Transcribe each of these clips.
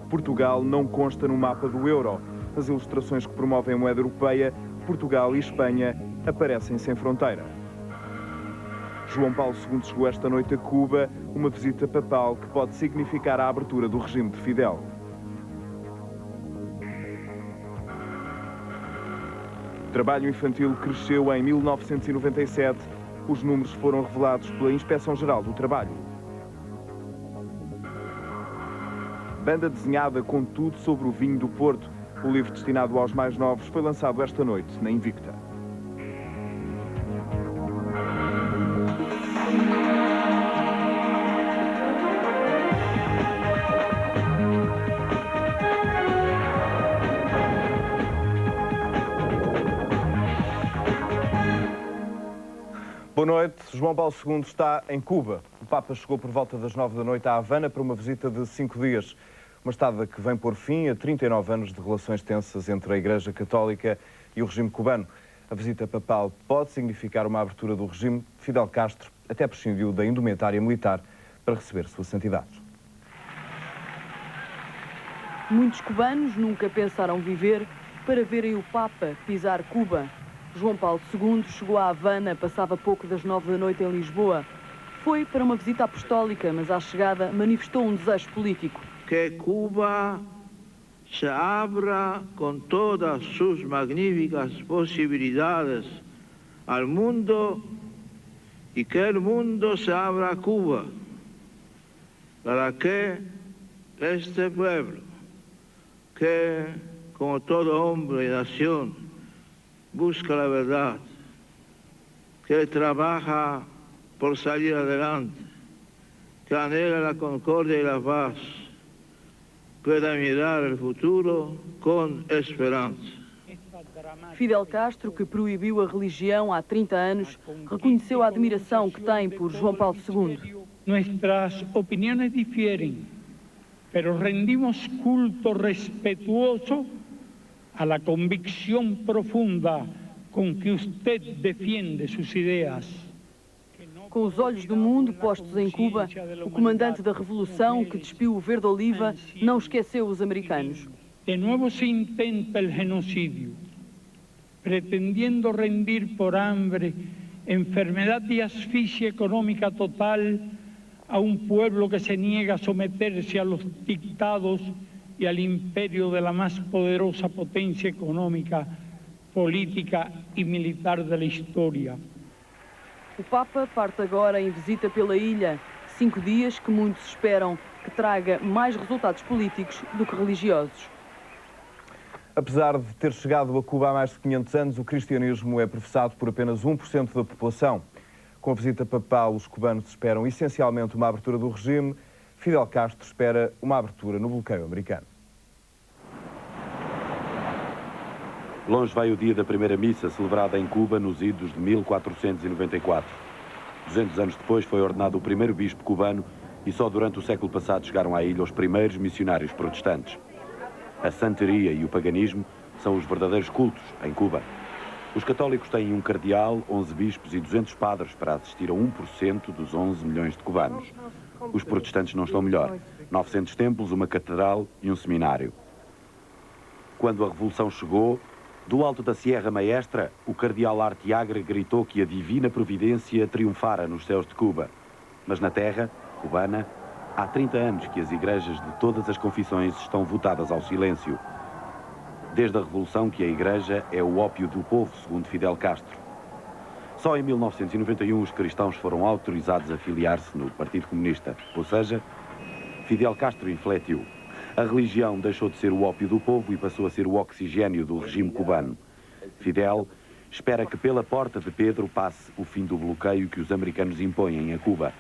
Portugal não consta no mapa do euro. As ilustrações que promovem a moeda europeia, Portugal e Espanha aparecem sem fronteira. João Paulo II chegou esta noite a Cuba, uma visita papal que pode significar a abertura do regime de Fidel. O trabalho infantil cresceu em 1997. Os números foram revelados pela Inspeção-Geral do Trabalho. Banda desenhada com tudo sobre o vinho do Porto. O livro destinado aos mais novos foi lançado esta noite na Invicta. Boa noite. João Paulo II está em Cuba. O Papa chegou por volta das 9 da noite à Havana para uma visita de 5 dias. Uma estada que vem pôr fim a 39 anos de relações tensas entre a Igreja Católica e o regime cubano. A visita papal pode significar uma abertura do regime. Fidel Castro até prescindiu da indumentária militar para receber Sua Santidade. Muitos cubanos nunca pensaram viver para verem o Papa pisar Cuba. João Paulo II chegou à Havana, passava pouco das 9 da noite em Lisboa. Foi para uma visita apostólica, mas à chegada manifestou um desejo político. Que Cuba se abra com todas sus magníficas possibilidades al mundo y que el mundo se abra a Cuba, para que este pueblo, que como todo hombre y nación busca la verdad, que trabaja por salir adelante, que anhela la concordia y la paz, pueda mirar el futuro con esperança. Fidel Castro, que proibiu a religião há 30 anos, reconheceu a admiração que tem por João Paulo II. Nuestras opiniones difieren, pero rendimos culto respetuoso a la convicción profunda con que usted defiende sus ideas. Com os olhos do mundo postos em Cuba, o comandante da Revolução, que despiu o verde-oliva, não esqueceu os americanos. De nuevo se intenta el genocidio, pretendiendo rendir por hambre, enfermedad y asfixia económica total a un pueblo que se niega a someterse a los dictados y al imperio de la más poderosa potencia económica, política y militar de la historia. O Papa parte agora em visita pela ilha. 5 dias que muitos esperam que traga mais resultados políticos do que religiosos. Apesar de ter chegado a Cuba há mais de 500 anos, o cristianismo é professado por apenas 1% da população. Com a visita papal, os cubanos esperam essencialmente uma abertura do regime. Fidel Castro espera uma abertura no bloqueio americano. Longe vai o dia da primeira missa celebrada em Cuba nos idos de 1494. 200 anos depois foi ordenado o primeiro bispo cubano e só durante o século passado chegaram à ilha os primeiros missionários protestantes. A santeria e o paganismo são os verdadeiros cultos em Cuba. Os católicos têm um cardeal, 11 bispos e 200 padres para assistir a 1% dos 11 milhões de cubanos. Os protestantes não estão melhor. 900 templos, uma catedral e um seminário. Quando a Revolução chegou, do alto da Sierra Maestra, o cardeal Arteaga gritou que a divina providência triunfara nos céus de Cuba. Mas na terra cubana, há 30 anos que as igrejas de todas as confissões estão votadas ao silêncio. Desde a Revolução que a igreja é o ópio do povo, segundo Fidel Castro. Só em 1991 os cristãos foram autorizados a filiar-se no Partido Comunista. Ou seja, Fidel Castro infletiu. A religião deixou de ser o ópio do povo e passou a ser o oxigênio do regime cubano. Fidel espera que pela porta de Pedro passe o fim do bloqueio que os americanos impõem a Cuba.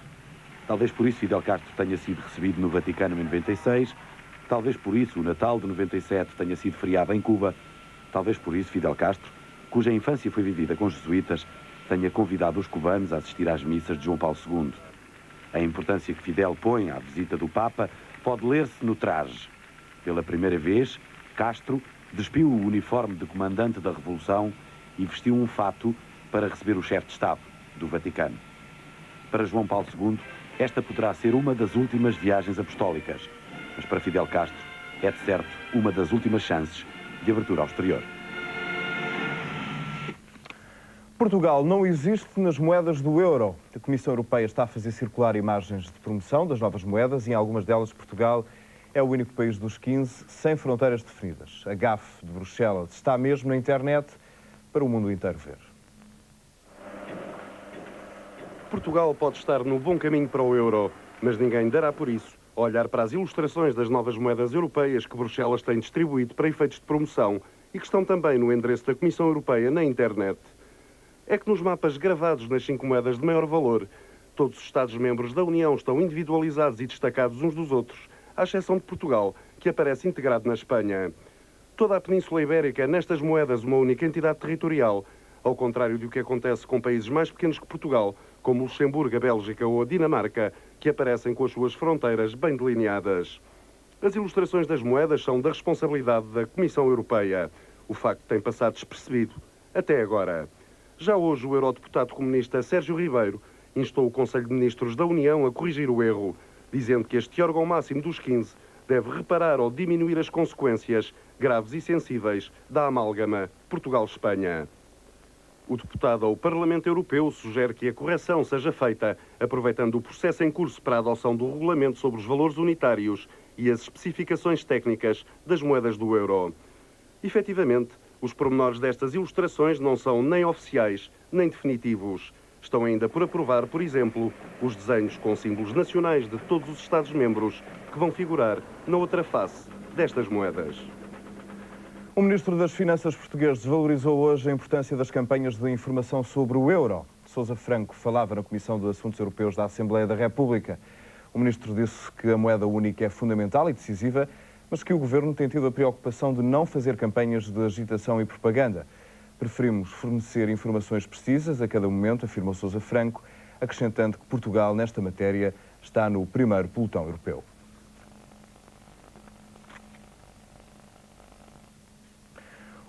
Talvez por isso Fidel Castro tenha sido recebido no Vaticano em 96, talvez por isso o Natal de 97 tenha sido feriado em Cuba, talvez por isso Fidel Castro, cuja infância foi vivida com jesuítas, tenha convidado os cubanos a assistir às missas de João Paulo II. A importância que Fidel põe à visita do Papa pode ler-se no traje. Pela primeira vez, Castro despiu o uniforme de comandante da Revolução e vestiu um fato para receber o chefe de Estado do Vaticano. Para João Paulo II, esta poderá ser uma das últimas viagens apostólicas, mas para Fidel Castro É, de certo, uma das últimas chances de abertura ao exterior. Portugal não existe nas moedas do euro. A Comissão Europeia está a fazer circular imagens de promoção das novas moedas e em algumas delas Portugal é o único país dos 15 sem fronteiras definidas. A gafe de Bruxelas está mesmo na internet para o mundo inteiro ver. Portugal pode estar no bom caminho para o euro, mas ninguém dará por isso olhar para as ilustrações das novas moedas europeias que Bruxelas tem distribuído para efeitos de promoção e que estão também no endereço da Comissão Europeia na internet. É que nos mapas gravados nas 5 moedas de maior valor, todos os Estados-membros da União estão individualizados e destacados uns dos outros, à exceção de Portugal, que aparece integrado na Espanha. Toda a Península Ibérica é nestas moedas uma única entidade territorial, ao contrário do que acontece com países mais pequenos que Portugal, como Luxemburgo, a Bélgica ou a Dinamarca, que aparecem com as suas fronteiras bem delineadas. As ilustrações das moedas são da responsabilidade da Comissão Europeia. O facto tem passado despercebido até agora. Já hoje, o eurodeputado comunista Sérgio Ribeiro instou o Conselho de Ministros da União a corrigir o erro, dizendo que este órgão máximo dos 15 deve reparar ou diminuir as consequências graves e sensíveis da amálgama Portugal-Espanha. O deputado ao Parlamento Europeu sugere que a correção seja feita aproveitando o processo em curso para a adoção do regulamento sobre os valores unitários e as especificações técnicas das moedas do euro. Efetivamente, os pormenores destas ilustrações não são nem oficiais nem definitivos. Estão ainda por aprovar, por exemplo, os desenhos com símbolos nacionais de todos os Estados-membros que vão figurar na outra face destas moedas. O Ministro das Finanças português desvalorizou hoje a importância das campanhas de informação sobre o euro. Sousa Franco falava na Comissão de Assuntos Europeus da Assembleia da República. O Ministro disse que a moeda única é fundamental e decisiva, mas que o Governo tem tido a preocupação de não fazer campanhas de agitação e propaganda. Preferimos fornecer informações precisas a cada momento, afirmou Sousa Franco, acrescentando que Portugal, nesta matéria, está no primeiro pelotão europeu.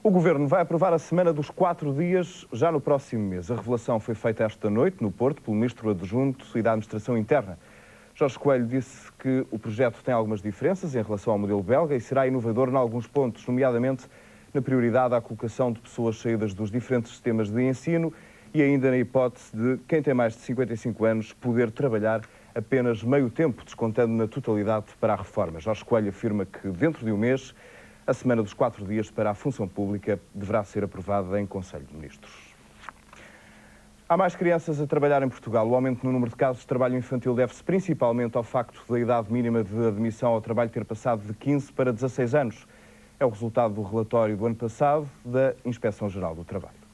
O Governo vai aprovar a semana dos 4 dias já no próximo mês. A revelação foi feita esta noite, no Porto, pelo Ministro Adjunto e da Administração Interna. Jorge Coelho disse que o projeto tem algumas diferenças em relação ao modelo belga e será inovador em alguns pontos, nomeadamente na prioridade à colocação de pessoas saídas dos diferentes sistemas de ensino e ainda na hipótese de quem tem mais de 55 anos poder trabalhar apenas meio tempo, descontando na totalidade para a reforma. Jorge Coelho afirma que dentro de um mês a semana dos 4 dias para a função pública deverá ser aprovada em Conselho de Ministros. Há mais crianças a trabalhar em Portugal. O aumento no número de casos de trabalho infantil deve-se principalmente ao facto da idade mínima de admissão ao trabalho ter passado de 15 para 16 anos. É o resultado do relatório do ano passado da Inspeção-Geral do Trabalho.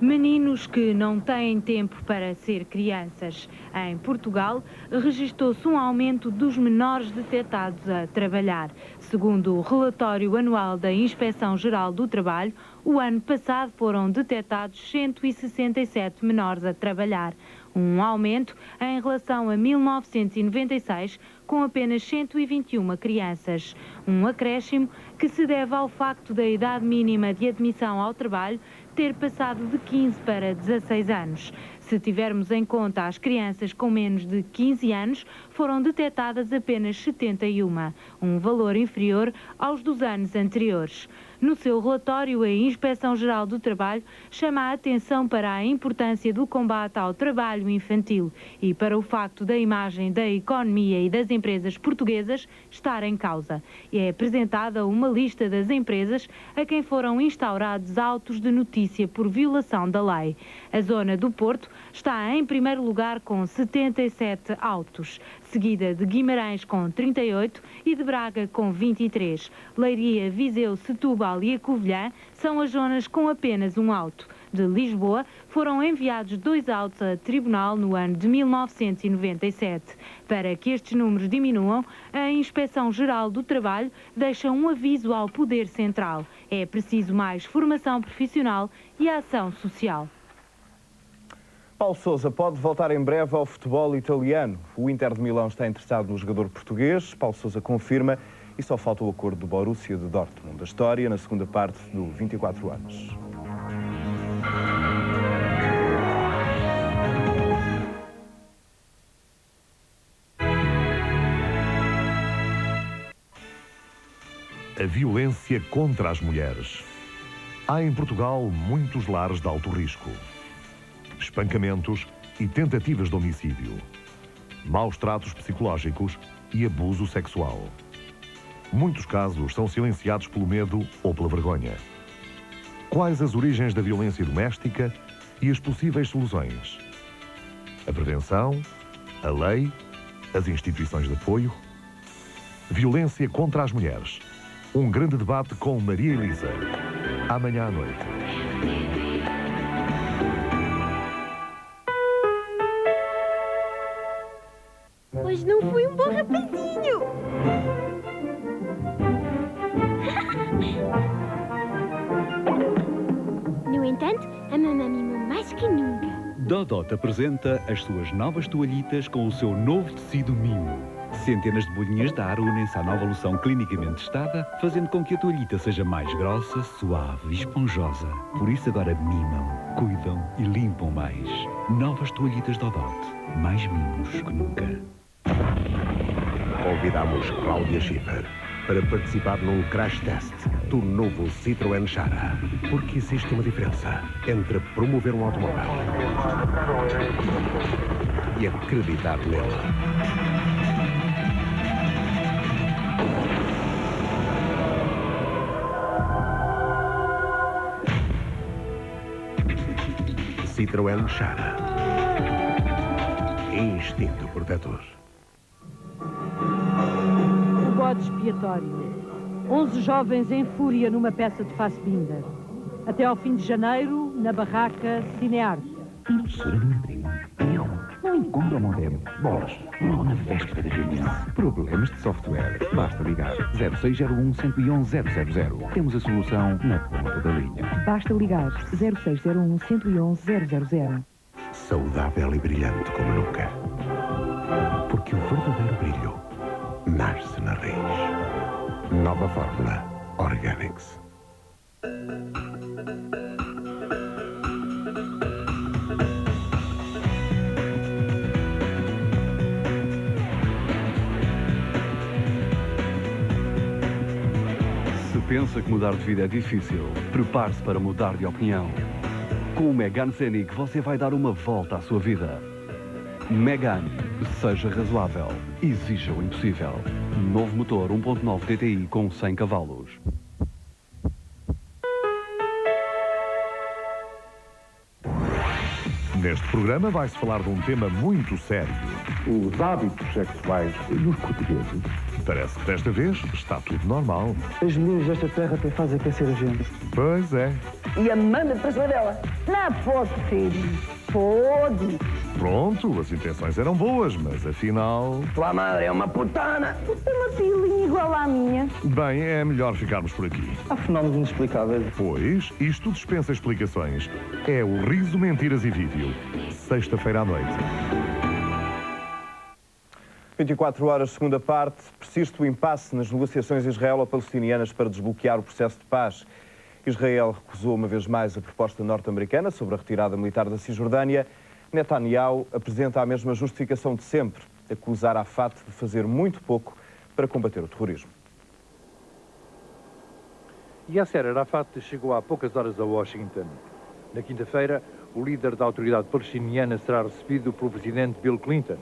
Meninos que não têm tempo para ser crianças. Em Portugal, registou-se um aumento dos menores detectados a trabalhar. Segundo o relatório anual da Inspeção-Geral do Trabalho, o ano passado foram detectados 167 menores a trabalhar. Um aumento em relação a 1996, com apenas 121 crianças. Um acréscimo que se deve ao facto da idade mínima de admissão ao trabalho ter passado de 15 para 16 anos. Se tivermos em conta as crianças com menos de 15 anos, foram detectadas apenas 71, um valor inferior aos dos anos anteriores. No seu relatório, a Inspeção-Geral do Trabalho chama a atenção para a importância do combate ao trabalho infantil e para o facto da imagem da economia e das empresas portuguesas estar em causa. É apresentada uma lista das empresas a quem foram instaurados autos de notícia por violação da lei. A zona do Porto está em primeiro lugar com 77 autos, seguida de Guimarães com 38 e de Braga com 23. Leiria, Viseu, Setúbal e a Covilhã são as zonas com apenas um auto. De Lisboa foram enviados 2 autos a tribunal no ano de 1997. Para que estes números diminuam, a Inspeção-Geral do Trabalho deixa um aviso ao Poder Central. É preciso mais formação profissional e ação social. Paulo Sousa pode voltar em breve ao futebol italiano. O Inter de Milão está interessado no jogador português. Paulo Sousa confirma e só falta o acordo do Borussia de Dortmund. A história na segunda parte do 24 anos. a violência contra as mulheres. Há em Portugal muitos lares de alto risco. Espancamentos e tentativas de homicídio. Maus tratos psicológicos e abuso sexual. Muitos casos são silenciados pelo medo ou pela vergonha. Quais as origens da violência doméstica e as possíveis soluções? A prevenção, a lei, as instituições de apoio. Violência contra as mulheres. Um grande debate com Maria Elisa. Amanhã à noite. Hoje não fui um bom rapazinho. No entanto, a mamãe mimou mais que nunca. Dodot apresenta as suas novas toalhitas com o seu novo tecido mimo. Centenas de bolinhas de ar unem-se à nova loção clinicamente testada, fazendo com que a toalhita seja mais grossa, suave e esponjosa. Por isso agora mimam, cuidam e limpam mais. Novas toalhitas Dodot. Mais mimos que nunca. Convidamos Cláudia Schiffer para participar num crash test do novo Citroën Xara. Porque existe uma diferença entre promover um automóvel e acreditar nele. Citroën Xara. Instinto protetor. O bode expiatório. 11 jovens em fúria numa peça de Fassbinder. Até ao fim de janeiro, na barraca Cinearte. Impressora no imprimo. Erro. Não encontra o modelo. Bolas. Logo na véspera da reunião. Problemas de software. Basta ligar. 0601 111 000. Temos a solução na ponta da linha. Basta ligar. 0601 111 000. Saudável e brilhante como nunca. Porque o verdadeiro brilho nasce na raiz. Nova fórmula Organics. Se pensa que mudar de vida é difícil, prepare-se para mudar de opinião. Com o Megane Scenic você vai dar uma volta à sua vida. Megane, seja razoável, exija o impossível. Novo motor 1.9 TTI com 100 cavalos. Neste programa vai-se falar de um tema muito sério. Os hábitos sexuais dos portugueses. Parece que desta vez está tudo normal. As mulheres desta terra até fazem pensar a gente. Pois é. E a manda para cima dela. Não pode, filho. Pode. Pronto, as intenções eram boas, mas afinal... Tua madre é uma putana. Tu tem uma pilinha igual à minha. Bem, é melhor ficarmos por aqui. Há fenómenos inexplicáveis. Pois, isto dispensa explicações. É o Riso, Mentiras e Vídeo. Sexta-feira à noite. 24 horas, segunda parte. Persiste o impasse nas negociações israelo-palestinianas para desbloquear o processo de paz. Israel recusou uma vez mais a proposta norte-americana sobre a retirada militar da Cisjordânia. Netanyahu apresenta a mesma justificação de sempre, acusar Arafat de fazer muito pouco para combater o terrorismo. Yasser Arafat chegou há poucas horas a Washington. Na quinta-feira, o líder da autoridade palestiniana será recebido pelo presidente Bill Clinton.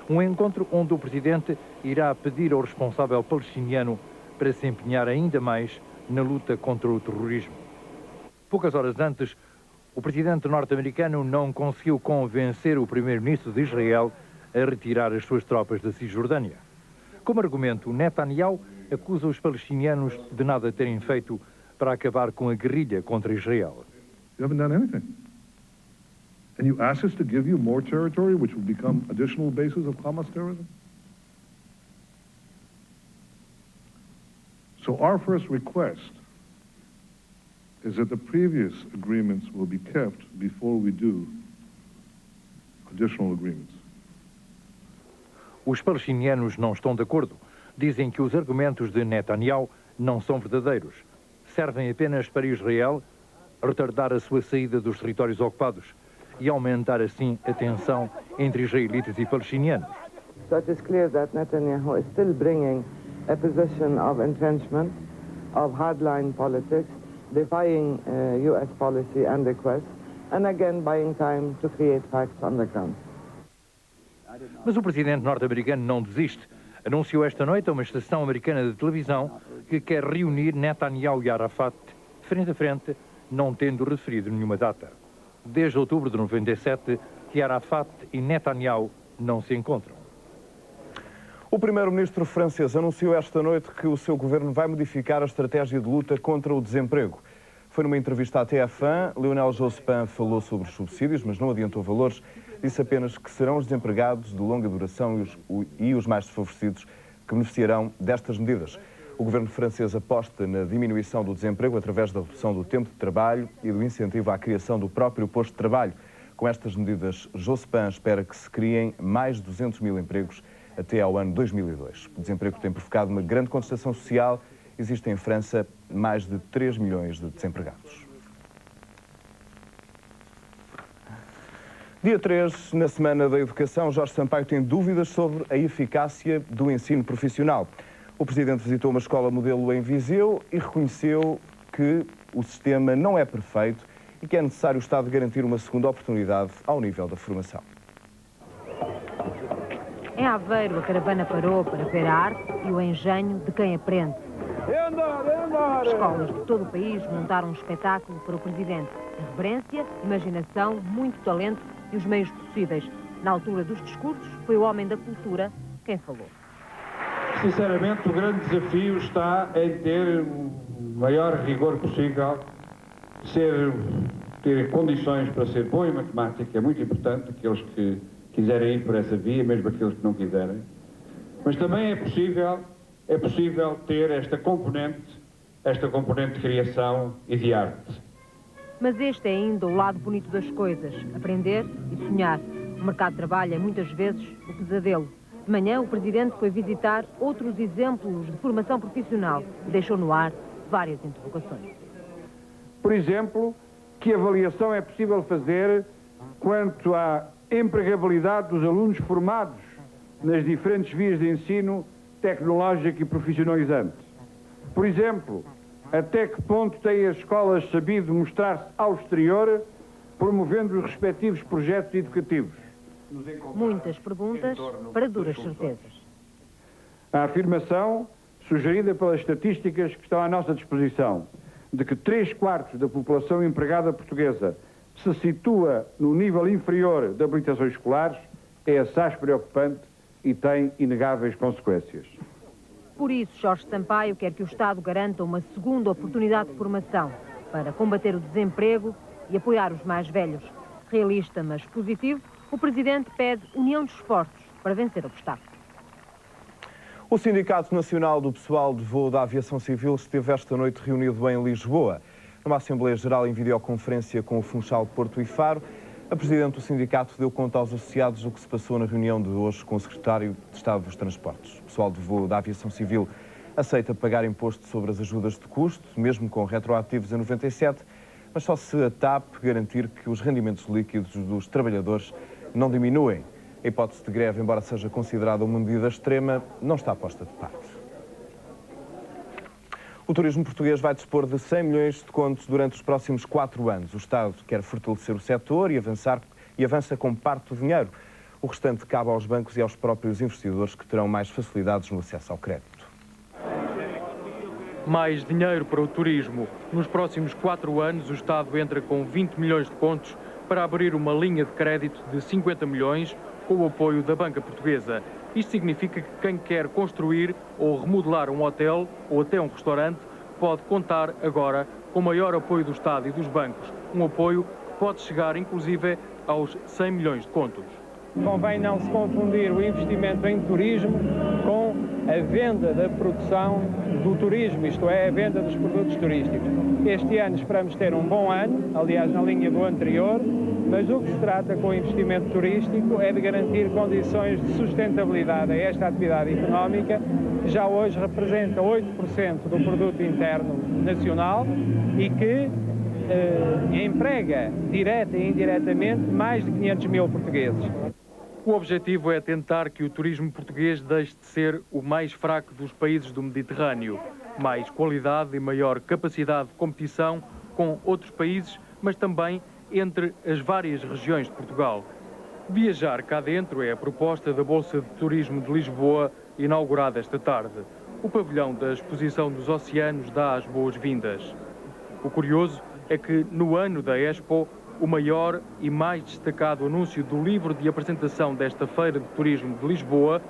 Um encontro onde o presidente irá pedir ao responsável palestiniano para se empenhar ainda mais na luta contra o terrorismo. Poucas horas antes, o presidente norte-americano não conseguiu convencer o primeiro-ministro de Israel a retirar as suas tropas da Cisjordânia. Como argumento, Netanyahu acusa os palestinianos de nada terem feito para acabar com a guerrilha contra Israel. You haven't done anything. And you ask us to give you more territory, which will become additional bases of Hamas terrorism? So our first request is that the previous agreements will be kept before we do additional agreements. Os palestinianos não estão de acordo. Dizem que os argumentos de Netanyahu não são verdadeiros. Servem apenas para Israel retardar a sua saída dos territórios ocupados e aumentar assim a tensão entre israelitas e palestinianos. So it is clear that Netanyahu is still bringing a position of entrenchment of hardline politics, defying U.S. policy and requests, and again buying time to create facts on the ground. Mas o presidente norte-americano não desiste. Anunciou esta noite a uma estação americana de televisão que quer reunir Netanyahu e Arafat frente a frente, não tendo referido nenhuma data. Desde outubro de 97, que Arafat e Netanyahu não se encontram. O primeiro-ministro francês anunciou esta noite que o seu governo vai modificar a estratégia de luta contra o desemprego. Foi numa entrevista à TF1, Lionel Jospin falou sobre os subsídios, mas não adiantou valores. Disse apenas que serão os desempregados de longa duração e os mais desfavorecidos que beneficiarão destas medidas. O governo francês aposta na diminuição do desemprego através da redução do tempo de trabalho e do incentivo à criação do próprio posto de trabalho. Com estas medidas, Jospin espera que se criem mais de 200 mil empregos até ao ano 2002. O desemprego tem provocado uma grande contestação social. Existem em França mais de 3 milhões de desempregados. Dia 3, na Semana da Educação, Jorge Sampaio tem dúvidas sobre a eficácia do ensino profissional. O Presidente visitou uma escola modelo em Viseu e reconheceu que o sistema não é perfeito e que é necessário o Estado garantir uma segunda oportunidade ao nível da formação. Em Aveiro, a caravana parou para ver a arte e o engenho de quem aprende. Escolas de todo o país montaram um espetáculo para o Presidente. Reverência, imaginação, muito talento e os meios possíveis. Na altura dos discursos, foi o homem da cultura quem falou. Sinceramente, o grande desafio está em ter o maior rigor possível, ter condições para ser bom em matemática, é muito importante, aqueles que quiserem ir por essa via, mesmo aqueles que não quiserem. Mas também é possível ter esta componente de criação e de arte. Mas este é ainda o lado bonito das coisas, aprender e sonhar. O mercado de trabalho é muitas vezes o pesadelo. De manhã, o Presidente foi visitar outros exemplos de formação profissional e deixou no ar várias interrogações. Por exemplo, que avaliação é possível fazer quanto à empregabilidade dos alunos formados nas diferentes vias de ensino tecnológico e profissionalizante? Por exemplo, até que ponto têm as escolas sabido mostrar-se ao exterior, promovendo os respectivos projetos educativos? Muitas perguntas para duras certezas. A afirmação, sugerida pelas estatísticas que estão à nossa disposição, de que 3/4 da população empregada portuguesa se situa no nível inferior de habilitações escolares, é assaz preocupante e tem inegáveis consequências. Por isso, Jorge Sampaio quer que o Estado garanta uma segunda oportunidade de formação para combater o desemprego e apoiar os mais velhos. Realista, mas positivo, o Presidente pede união de esforços para vencer obstáculos. O Sindicato Nacional do Pessoal de Voo da Aviação Civil esteve esta noite reunido em Lisboa. Numa Assembleia Geral em videoconferência com o Funchal Porto e Faro, a Presidente do Sindicato deu conta aos associados do que se passou na reunião de hoje com o Secretário de Estado dos Transportes. O pessoal de voo da Aviação Civil aceita pagar imposto sobre as ajudas de custo, mesmo com retroativos em 97, mas só se a TAP garantir que os rendimentos líquidos dos trabalhadores não diminuem. A hipótese de greve, embora seja considerada uma medida extrema, não está posta de parte. O turismo português vai dispor de 100 milhões de contos durante os próximos 4 anos. O Estado quer fortalecer o setor e avança com parte do dinheiro. O restante cabe aos bancos e aos próprios investidores, que terão mais facilidades no acesso ao crédito. Mais dinheiro para o turismo. Nos próximos 4 anos, o Estado entra com 20 milhões de contos para abrir uma linha de crédito de 50 milhões com o apoio da Banca Portuguesa. Isto significa que quem quer construir ou remodelar um hotel ou até um restaurante pode contar agora com maior apoio do Estado e dos bancos. Um apoio que pode chegar, inclusive, aos 100 milhões de contos. Convém não se confundir o investimento em turismo com a venda da produção do turismo, isto é, a venda dos produtos turísticos. Este ano esperamos ter um bom ano, aliás, na linha do anterior, mas o que se trata com o investimento turístico é de garantir condições de sustentabilidade a esta atividade económica, que já hoje representa 8% do produto interno nacional e que emprega, direta e indiretamente, mais de 500 mil portugueses. O objetivo é tentar que o turismo português deixe de ser o mais fraco dos países do Mediterrâneo. mais qualidade e maior capacidade de competição com outros países, mas também entre as várias regiões de Portugal. Viajar cá dentro é a proposta da Bolsa de Turismo de Lisboa, inaugurada esta tarde. O pavilhão da Exposição dos Oceanos dá as boas-vindas. O curioso é que, no ano da Expo, o maior e mais destacado anúncio do livro de apresentação desta Feira de Turismo de Lisboa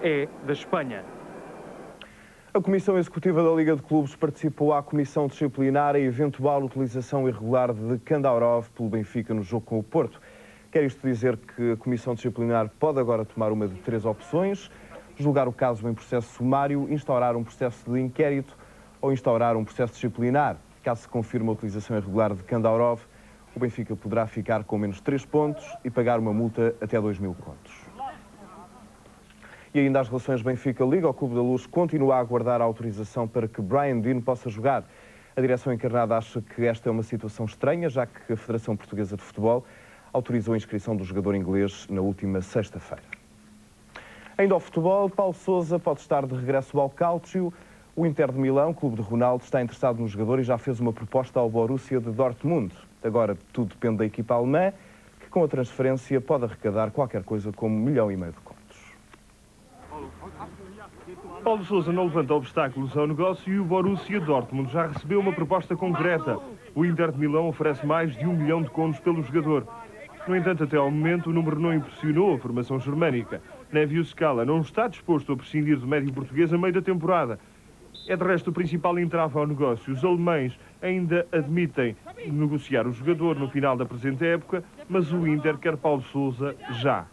é da Espanha. A Comissão Executiva da Liga de Clubes participou à Comissão Disciplinar a eventual utilização irregular de Kandaurov pelo Benfica no jogo com o Porto. Quer isto dizer que a Comissão Disciplinar pode agora tomar uma de 3 opções: julgar o caso em processo sumário, instaurar um processo de inquérito ou instaurar um processo disciplinar. Caso se confirme a utilização irregular de Kandaurov, o Benfica poderá ficar com menos 3 pontos e pagar uma multa até 2.000 contos. E ainda as relações Benfica-Liga, o Clube da Luz continua a aguardar a autorização para que Brian Deane possa jogar. A direção encarnada acha que esta é uma situação estranha, já que a Federação Portuguesa de Futebol autorizou a inscrição do jogador inglês na última sexta-feira. Ainda ao futebol, Paulo Sousa pode estar de regresso ao Calcio. O Inter de Milão, clube de Ronaldo, está interessado no jogador e já fez uma proposta ao Borussia de Dortmund. Agora tudo depende da equipa alemã, que com a transferência pode arrecadar qualquer coisa como 1,5 milhão de contos. Paulo Sousa não levanta obstáculos ao negócio e o Borussia Dortmund já recebeu uma proposta concreta. O Inter de Milão oferece mais de 1 milhão de contos pelo jogador. No entanto, até ao momento, o número não impressionou a formação germânica. Nevio Scala não está disposto a prescindir do médio português a meio da temporada. É de resto o principal entrave ao negócio. Os alemães ainda admitem negociar o jogador no final da presente época, mas o Inter quer Paulo Sousa já.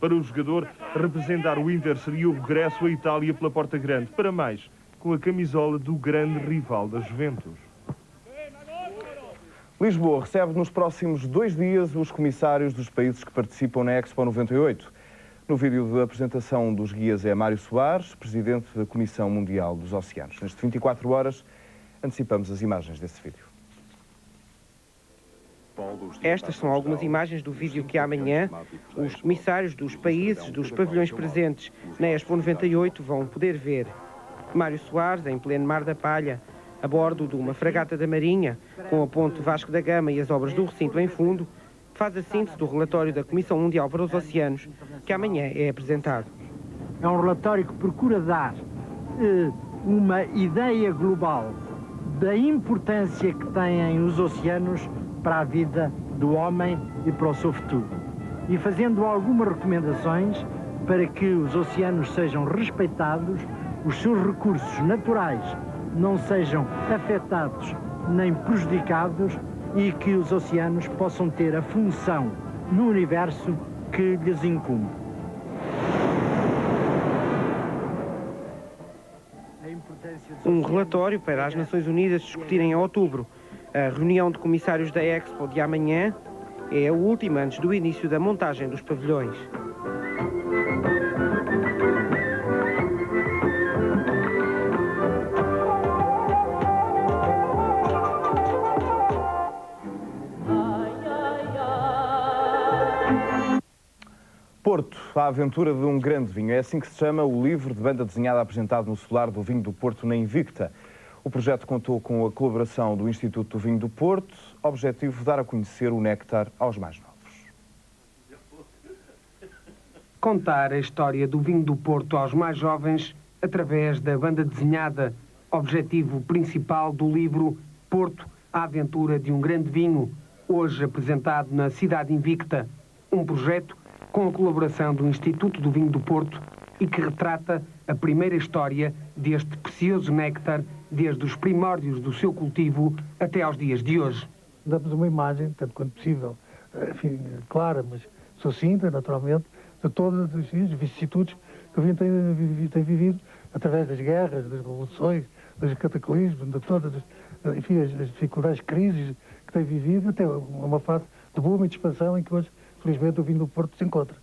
Para o jogador, representar o Inter seria o regresso à Itália pela porta grande. Para mais, com a camisola do grande rival da Juventus. Lisboa recebe nos próximos 2 dias os comissários dos países que participam na Expo 98. No vídeo de apresentação dos guias é Mário Soares, presidente da Comissão Mundial dos Oceanos. Nestas 24 horas, antecipamos as imagens desse vídeo. Estas são algumas imagens do vídeo que amanhã os comissários dos países, dos pavilhões presentes na Expo 98 vão poder ver. Mário Soares, em pleno Mar da Palha, a bordo de uma fragata da Marinha, com a ponte Vasco da Gama e as obras do recinto em fundo, faz a síntese do relatório da Comissão Mundial para os Oceanos, que amanhã é apresentado. É um relatório que procura dar uma ideia global da importância que têm os oceanos para a vida do homem e para o seu futuro. E fazendo algumas recomendações para que os oceanos sejam respeitados, os seus recursos naturais não sejam afetados nem prejudicados e que os oceanos possam ter a função no universo que lhes incumbe. Um relatório para as Nações Unidas discutirem em outubro. A reunião de comissários da Expo de amanhã é a última antes do início da montagem dos pavilhões. Porto, a aventura de um grande vinho. É assim que se chama o livro de banda desenhada apresentado no solar do vinho do Porto na Invicta. O projeto contou com a colaboração do Instituto do Vinho do Porto, objetivo dar a conhecer o néctar aos mais novos. Contar a história do vinho do Porto aos mais jovens através da banda desenhada, objetivo principal do livro Porto, a aventura de um grande vinho, hoje apresentado na Cidade Invicta, um projeto com a colaboração do Instituto do Vinho do Porto e que retrata a primeira história deste precioso néctar desde os primórdios do seu cultivo até aos dias de hoje. Damos uma imagem, tanto quanto possível, enfim, clara, mas sucinta, naturalmente, de todas as vicissitudes que o vinho tem vivido através das guerras, das revoluções, dos cataclismos, de todas as dificuldades, crises que tem vivido, até uma fase de boom e de expansão em que hoje, felizmente, o vinho do Porto se encontra.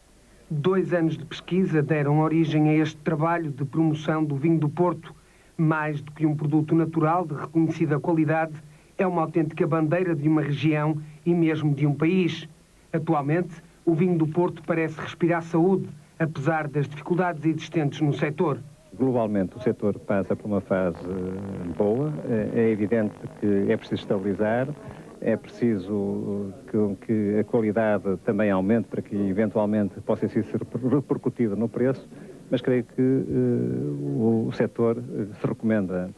2 anos de pesquisa deram origem a este trabalho de promoção do vinho do Porto. Mais do que um produto natural de reconhecida qualidade, é uma autêntica bandeira de uma região e mesmo de um país. Atualmente, o vinho do Porto parece respirar saúde, apesar das dificuldades existentes no setor. globalmente o setor passa por uma fase boa. É evidente que é preciso estabilizar, é preciso que a qualidade também aumente para que eventualmente possa ser repercutida no preço, mas creio que o setor se recomenda.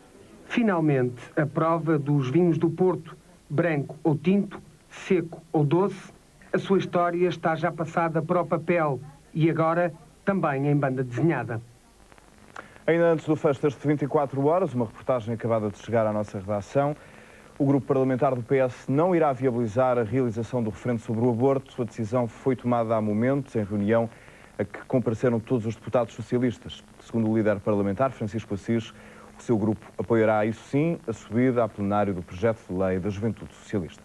Finalmente, a prova dos vinhos do Porto, branco ou tinto, seco ou doce, a sua história está já passada para o papel e agora também em banda desenhada. Ainda antes do fecho deste 24 horas, uma reportagem acabada de chegar à nossa redação. O grupo parlamentar do PS não irá viabilizar a realização do referendo sobre o aborto. A decisão foi tomada há momentos, em reunião a que compareceram todos os deputados socialistas. Segundo o líder parlamentar, Francisco Assis, o seu grupo apoiará, isso sim, a subida a plenário do projeto de lei da Juventude Socialista.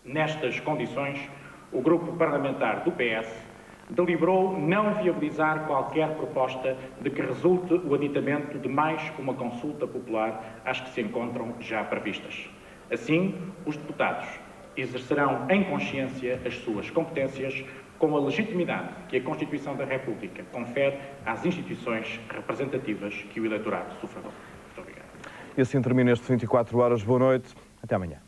Nestas condições, o grupo parlamentar do PS deliberou não viabilizar qualquer proposta de que resulte o aditamento de mais uma consulta popular às que se encontram já previstas. Assim, os deputados exercerão em consciência as suas competências com a legitimidade que a Constituição da República confere às instituições representativas que o eleitorado sufragou. Muito obrigado. E assim termina este 24 horas. Boa noite. Até amanhã.